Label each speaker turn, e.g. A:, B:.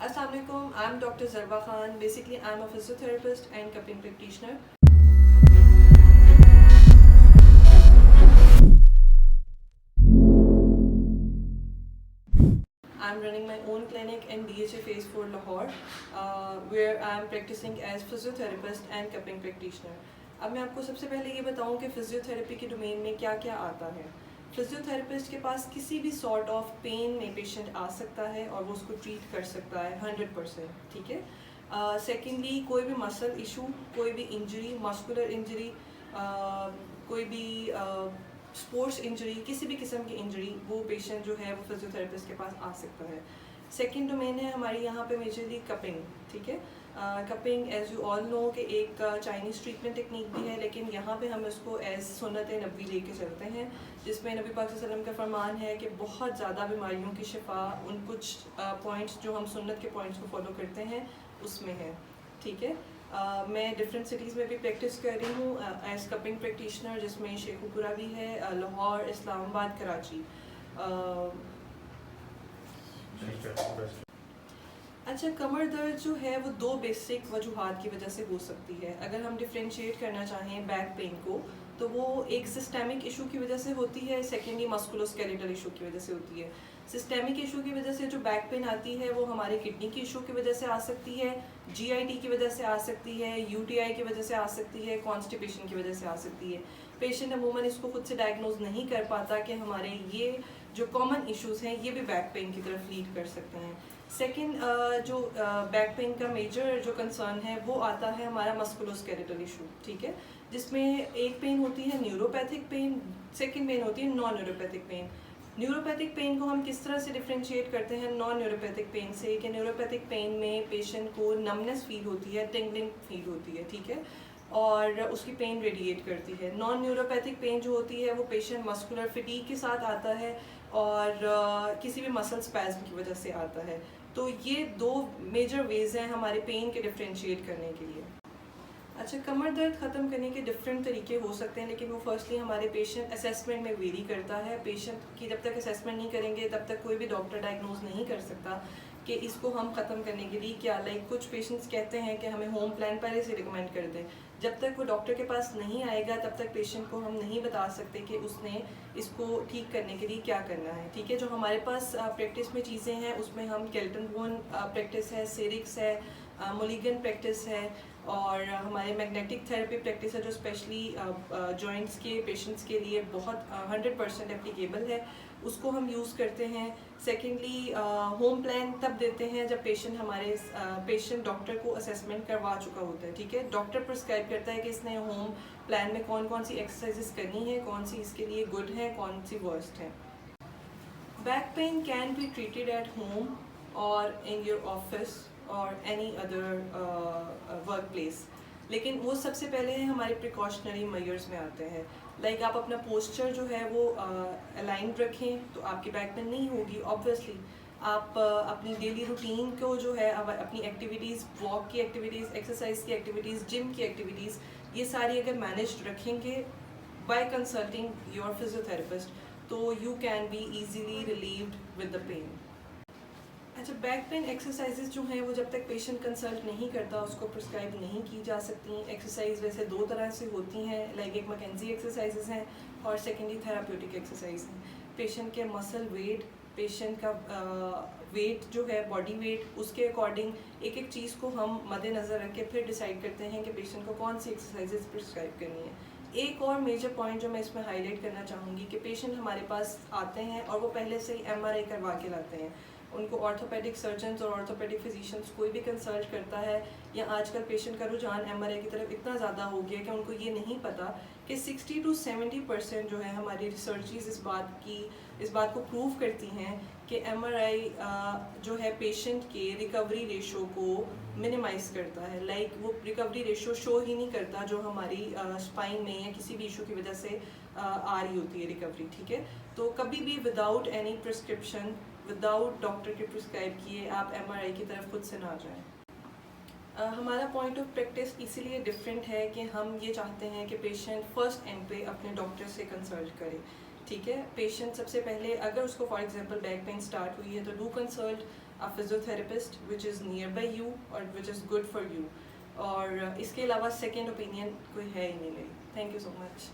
A: Assalamualaikum, I'm Dr. Zarba Khan. Basically, I'm a physiotherapist and cupping practitioner. I'm running my own clinic in DHA Phase 4 Lahore, where I'm practicing as physiotherapist and cupping practitioner. अब मैं आपको सबसे पहले ये बताऊं कि physiotherapy के domain में क्या क्या आता है। फिजियोथेरेपिस्ट के पास किसी भी सॉर्ट ऑफ पेन में पेशेंट आ सकता है और वो उसको ट्रीट कर सकता है 100%, ठीक है। सेकेंडली, कोई भी मसल इशू, कोई भी इंजरी, मस्कुलर इंजरी, कोई भी स्पोर्ट्स इंजरी, किसी भी किस्म की इंजरी, वो पेशेंट जो है वो फिजियोथेरेपिस्ट के पास आ सकता है। सेकेंड डोमेन है हमारी यहाँ पे मेजरली कपिंग, ठीक है। Cupping as you all know कि एक चाइनीज़ ट्रीटमेंट टेक्निक भी है, लेकिन यहाँ पे हम इसको एज सुन्नत नबी लेके चलते हैं, जिसमें नबी पाक सल्लल्लाहु अलैहि वसल्लम का फरमान है कि बहुत ज़्यादा बीमारियों की शिफा उन कुछ पॉइंट्स जो हम सुन्नत के पॉइंट्स को फॉलो करते हैं उसमें है, ठीक है। मैं डिफरेंट सिटीज़ में भी प्रैक्टिस कर रही हूँ एज कपिंग प्रैक्टिशनर, जिसमें शेखुपुरा भी है, लाहौर, इस्लामाबाद, कराची। अच्छा, कमर दर्द जो है वो दो बेसिक वजूहात की वजह से हो सकती है। अगर हम डिफ्रेंशिएट करना चाहें बैक पेन को, तो वो एक सिस्टेमिक इशू की वजह से होती है, सेकेंडली मस्कुलोस्केलेटल इशू की वजह से होती है। सिस्टेमिक इशू की वजह से जो बैक पेन आती है वो हमारे किडनी की इशू की वजह से आ सकती है, GIT की वजह से आ सकती है, UTI की वजह से आ सकती है, कॉन्स्टिपेशन की वजह से आ सकती है। पेशेंट अमूमन इसको खुद से डायग्नोज नहीं कर पाता कि हमारे ये जो कॉमन इश्यूज़ हैं ये भी बैक पेन की तरफ लीड कर सकते हैं। सेकेंड, जो बैक पेन का मेजर जो कंसर्न है वो आता है हमारा मस्कुलोस्केलेटल इशू, ठीक है, जिसमें एक पेन होती है न्यूरोपैथिक पेन, सेकेंड पेन होती है non neuropathic pain. Neuropathic pain को हम किस तरह से डिफ्रेंशिएट करते हैं नॉन न्यूरोपैथिक पेन से, कि न्यूरोपैथिक पेन में पेशेंट को नमनेस फील होती है, टिंगलिंग फील होती है, ठीक है, और उसकी पेन रेडिएट करती है। नॉन न्यूरोपैथिक पेन जो होती है वो पेशेंट मस्कुलर फटीग के साथ आता है और किसी भी मसल स्पैज़म की वजह से आता है। तो ये दो मेजर वेज हैं हमारे पेन के डिफ्रेंशिएट करने के लिए। अच्छा, कमर दर्द ख़त्म करने के डिफरेंट तरीके हो सकते हैं, लेकिन वो फर्स्टली हमारे पेशेंट असेसमेंट में वेरी करता है। पेशेंट की जब तक असेसमेंट नहीं करेंगे तब तक कोई भी डॉक्टर डायग्नोज नहीं कर सकता कि इसको हम ख़त्म करने के लिए क्या, लाइक कुछ पेशेंट्स कहते हैं कि हमें होम प्लान पहले से रिकमेंड कर दें। जब तक वो डॉक्टर के पास नहीं आएगा तब तक पेशेंट को हम नहीं बता सकते कि उसने इसको ठीक करने के लिए क्या करना है, ठीक है। जो हमारे पास प्रैक्टिस में चीज़ें हैं उसमें हम केल्टन बोन प्रैक्टिस है, सेरिक्स है, मोलिगन प्रैक्टिस है, और हमारे मैग्नेटिक थेरेपी प्रैक्टिस है जो स्पेशली जॉइंट्स के पेशेंट्स के लिए बहुत 100% एप्लीकेबल है, उसको हम यूज़ करते हैं। सेकेंडली, होम प्लान तब देते हैं जब पेशेंट डॉक्टर को असेसमेंट करवा चुका होता है, ठीक है। डॉक्टर प्रिस्क्राइब करता है कि इसने होम प्लान में कौन कौन सी एक्सरसाइजेस करनी है, कौन सी इसके लिए गुड है, कौन सी वर्स्ट है। Back pain can be treated at home और इन योर ऑफिस और एनी अदर वर्क प्लेस, लेकिन वो सबसे पहले हमारे प्रिकॉशनरी मेजर्स में आते हैं। लाइक आप अपना पोस्चर जो है वो अलाइंड रखें तो आपकी बैक पेन नहीं होगी ऑब्वियसली। आप अपनी डेली रूटीन को जो है अपनी एक्टिविटीज़, वॉक की एक्टिविटीज़, एक्सरसाइज की एक्टिविटीज़, जिम की एक्टिविटीज़, ये सारी अगर मैनेज रखेंगे बाय कंसल्टिंग योर फिजियोथेरेपिस्ट, तो you can be easily relieved with the pain. अच्छा, बैक पेन एक्सरसाइजेज जो हैं वो जब तक पेशेंट कंसल्ट नहीं करता उसको प्रिस्क्राइब नहीं की जा सकती। एक्सरसाइज वैसे दो तरह से होती हैं, लाइक एक मैकेंजी एक्सरसाइजेज हैं और सेकेंडली थेराप्यूटिक एक्सरसाइज हैं। पेशेंट के मसल वेट, पेशेंट का वेट जो है बॉडी वेट, उसके अकॉर्डिंग एक एक चीज़ को हम मद्देनज़र रख के फिर डिसाइड करते हैं कि पेशेंट को कौन सी एक्सरसाइजेज प्रिस्क्राइब करनी है। एक और मेजर पॉइंट जो मैं इसमें हाईलाइट करना चाहूँगी कि पेशेंट हमारे पास आते हैं और वो पहले से ही MRI करवा के लाते हैं। उनको ऑर्थोपेडिक सर्जन्स और ऑर्थोपेडिक फिजिशियंस कोई भी कंसल्ट करता है, या आजकल पेशेंट का रुझान MRI की तरफ इतना ज़्यादा हो गया कि उनको ये नहीं पता कि 60 to 70% जो है हमारी रिसर्चेस इस बात को प्रूव करती हैं कि MRI जो है पेशेंट के रिकवरी रेशो को मिनिमाइज करता है। लाइक वो रिकवरी रेशो शो ही नहीं करता जो हमारी स्पाइन में या किसी भी इशू की वजह से आ रही होती है रिकवरी, ठीक है। तो कभी भी without any prescription, without doctor के प्रिस्क्राइब किए आप MRI की तरफ खुद से ना जाएं। हमारा पॉइंट ऑफ प्रैक्टिस इसीलिए डिफरेंट है कि हम ये चाहते हैं कि पेशेंट फर्स्ट एंड पे अपने डॉक्टर से कंसल्ट करे, ठीक है। पेशेंट सबसे पहले अगर उसको for example back pain start हुई है तो do consult a physiotherapist which is nearby you और which is good for you. और इसके अलावा सेकेंड ओपिनियन कोई है ही नहीं मेरी। Thank you so much.